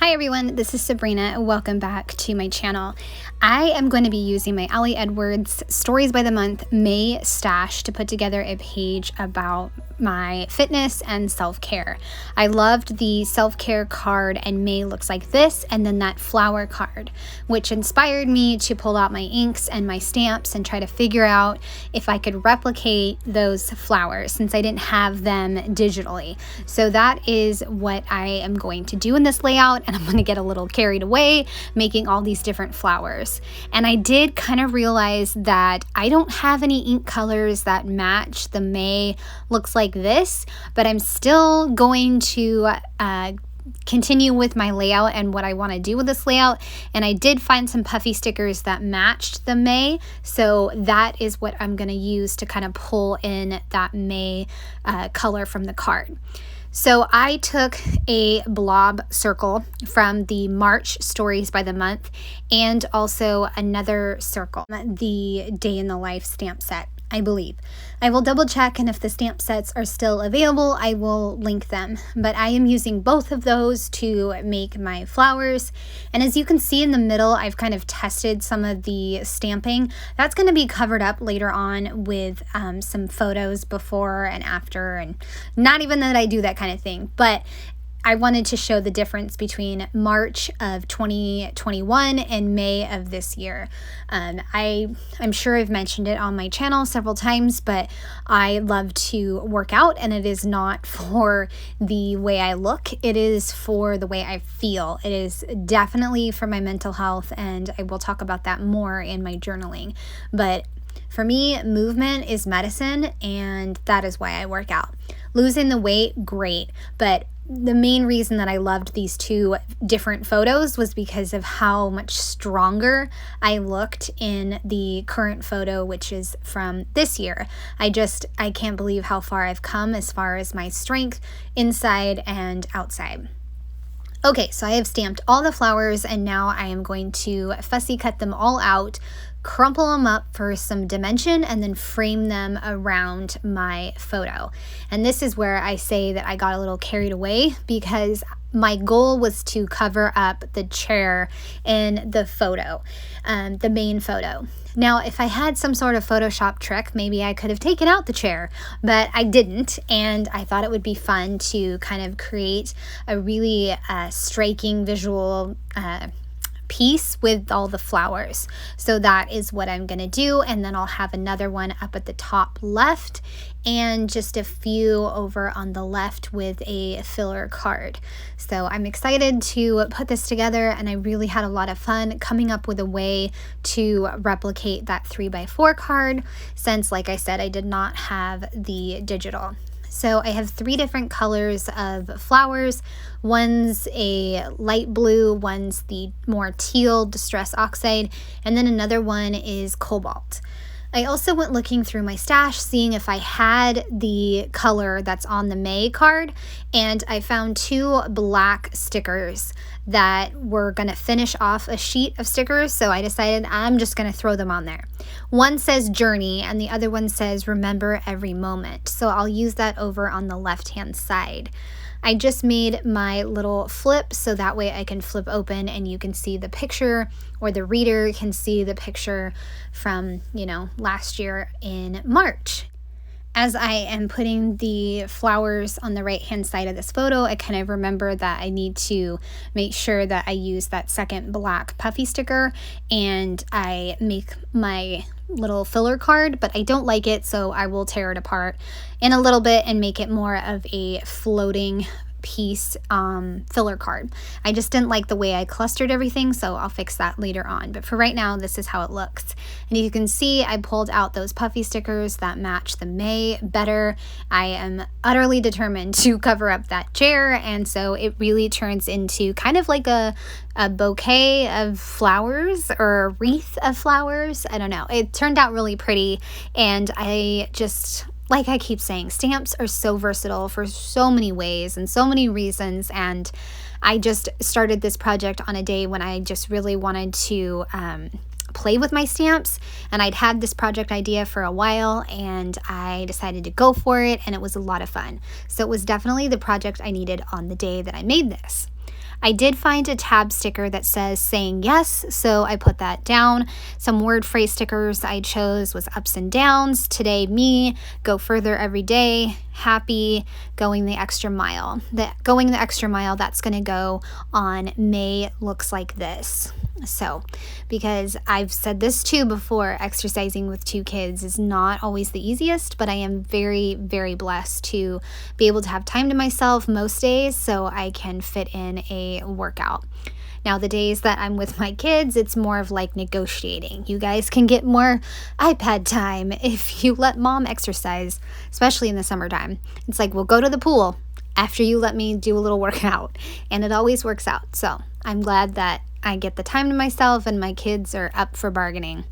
Hi everyone, this is Sabrina. Welcome back to my channel. I am going to be using my Ali Edwards Stories by the Month May stash to put together a page about my fitness and self-care. I loved the self-care card, and May looks like this, and then that flower card, which inspired me to pull out my inks and my stamps and try to figure out if I could replicate those flowers since I didn't have them digitally. So that is what I am going to do in this layout, and I'm going to get a little carried away making all these different flowers. And I did kind of realize that I don't have any ink colors that match the May looks like this, but I'm still going to continue with my layout and what I want to do with this layout. And I did find some puffy stickers that matched the May, so that is what I'm going to use to kind of pull in that May color from the card. So I took a blob circle from the March Stories by the Month and also another circle, the Day in the Life stamp set, I believe. I will double check, and if the stamp sets are still available, I will link them. But I am using both of those to make my flowers. And as you can see in the middle, I've kind of tested some of the stamping. That's going to be covered up later on with some photos before and after, and not even that I do that kind of thing, but I wanted to show the difference between March of 2021 and May of this year. I'm sure I've mentioned it on my channel several times, but I love to work out, and it is not for the way I look. It is for the way I feel. It is definitely for my mental health, and I will talk about that more in my journaling. But for me, movement is medicine, and that is why I work out. Losing the weight, great, but the main reason that I loved these two different photos was because of how much stronger I looked in the current photo, which is from this year. I can't believe how far I've come as far as my strength inside and outside. Okay, so I have stamped all the flowers, and now I am going to fussy cut them all out, crumple them up for some dimension, and then frame them around my photo. And this is where I say that I got a little carried away, because my goal was to cover up the chair in the photo, the main photo. Now, if I had some sort of Photoshop trick, maybe I could have taken out the chair, but I didn't, and I thought it would be fun to kind of create a really striking visual piece with all the flowers. So that is what I'm going to do, and then I'll have another one up at the top left and just a few over on the left with a filler card. So I'm excited to put this together, and I really had a lot of fun coming up with a way to replicate that 3x4 card since, like I said, I did not have the digital. So I have 3 different colors of flowers. One's a light blue, one's the more teal Distress Oxide, and then another one is cobalt. I also went looking through my stash, seeing if I had the color that's on the May card, and I found 2 black stickers that were going to finish off a sheet of stickers, so I decided I'm just going to throw them on there. One says Journey, and the other one says Remember Every Moment, so I'll use that over on the left-hand side. I just made my little flip so that way I can flip open and you can see the picture, or the reader can see the picture from, last year in March. As I am putting the flowers on the right-hand side of this photo, I kind of remember that I need to make sure that I use that second black puffy sticker, and I make my little filler card, but I don't like it, so I will tear it apart in a little bit and make it more of a floating piece filler card. I just didn't like the way I clustered everything, so I'll fix that later on. But for right now, this is how it looks. And you can see I pulled out those puffy stickers that match the May better. I am utterly determined to cover up that chair, and so it really turns into kind of like a bouquet of flowers, or a wreath of flowers. I don't know. It turned out really pretty, and like I keep saying, stamps are so versatile for so many ways and so many reasons, and I just started this project on a day when I just really wanted to play with my stamps, and I'd had this project idea for a while, and I decided to go for it, and it was a lot of fun. So it was definitely the project I needed on the day that I made this. I did find a tab sticker that says saying yes, so I put that down. Some word phrase stickers I chose was ups and downs, today me, go further every day, happy, going the extra mile. Going the extra mile, that's going to go on May looks like this. So, because I've said this too before, exercising with 2 kids is not always the easiest, but I am very, very blessed to be able to have time to myself most days so I can fit in a workout. Now, the days that I'm with my kids, it's more of like negotiating. You guys can get more iPad time if you let mom exercise, especially in the summertime. It's like, we'll go to the pool after you let me do a little workout, and it always works out. So I'm glad that I get the time to myself and my kids are up for bargaining.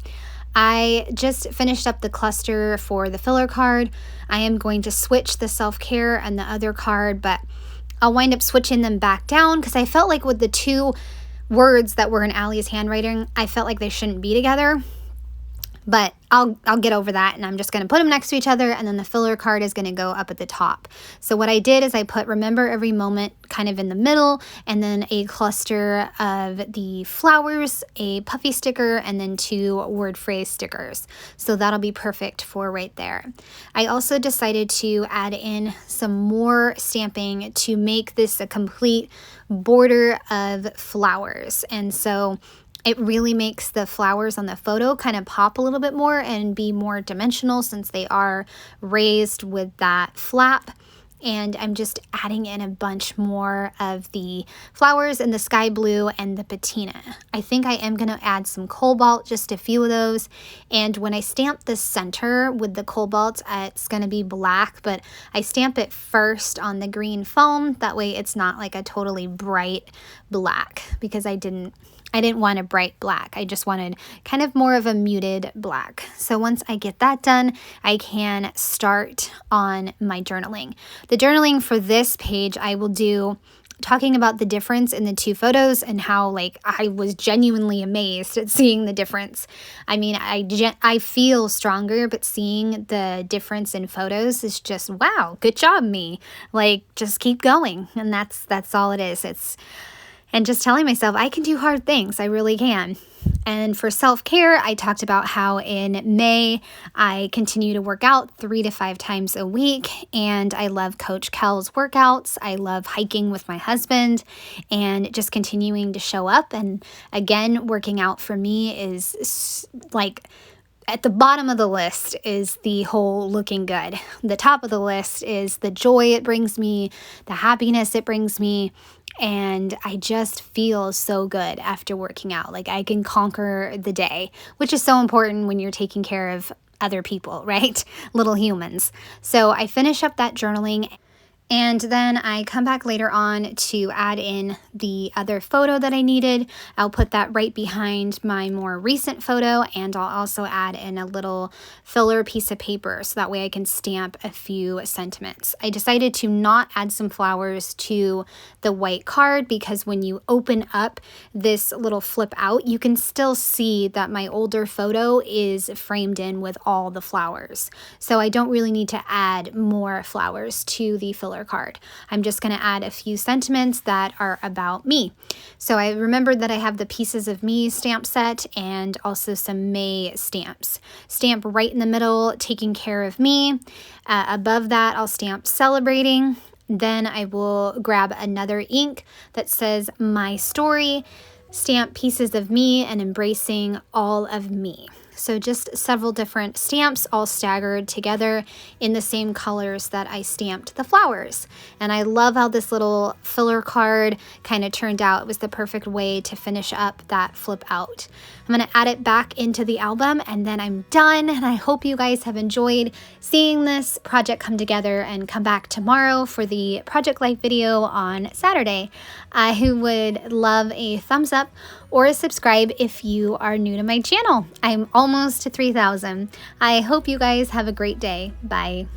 I just finished up the cluster for the filler card. I am going to switch the self-care and the other card, but I'll wind up switching them back down because I felt like with the 2 words that were in Allie's handwriting, I felt like they shouldn't be together. But I'll get over that, and I'm just going to put them next to each other, and then the filler card is going to go up at the top. So what I did is I put remember every moment kind of in the middle, and then a cluster of the flowers, a puffy sticker, and then 2 word phrase stickers. So that'll be perfect for right there. I also decided to add in some more stamping to make this a complete border of flowers. And so it really makes the flowers on the photo kind of pop a little bit more and be more dimensional since they are raised with that flap. And I'm just adding in a bunch more of the flowers and the sky blue and the patina. I think I am going to add some cobalt, just a few of those. And when I stamp the center with the cobalt, it's going to be black, but I stamp it first on the green foam. That way it's not like a totally bright black, because I didn't want a bright black. I just wanted kind of more of a muted black. So once I get that done, I can start on my journaling. The journaling for this page, I will do talking about the difference in the 2 photos and how like I was genuinely amazed at seeing the difference. I mean, I feel stronger, but seeing the difference in photos is just, wow, good job, me. Like, just keep going. And that's all it is. And just telling myself I can do hard things. I really can. And for self-care, I talked about how in May, I continue to work out 3 to 5 times a week. And I love Coach Kel's workouts. I love hiking with my husband and just continuing to show up. And again, working out for me is like at the bottom of the list is the whole looking good. The top of the list is the joy it brings me, the happiness it brings me. And I just feel so good after working out. Like I can conquer the day, which is so important when you're taking care of other people, right? Little humans. So I finish up that journaling. And then I come back later on to add in the other photo that I needed. I'll put that right behind my more recent photo, and I'll also add in a little filler piece of paper so that way I can stamp a few sentiments. I decided to not add some flowers to the white card because when you open up this little flip out, you can still see that my older photo is framed in with all the flowers. So I don't really need to add more flowers to the filler card. I'm just going to add a few sentiments that are about me. So I remembered that I have the Pieces of Me stamp set and also some May stamps. Stamp right in the middle, taking care of me. Above that, I'll stamp celebrating. Then I will grab another ink that says my story, stamp Pieces of Me and embracing all of me. So just several different stamps all staggered together in the same colors that I stamped the flowers. And I love how this little filler card kind of turned out. It was the perfect way to finish up that flip out. I'm going to add it back into the album and then I'm done. And I hope you guys have enjoyed seeing this project come together, and come back tomorrow for the Project Life video on Saturday. I would love a thumbs up or a subscribe if you are new to my channel. I'm almost to 3,000. I hope you guys have a great day. Bye.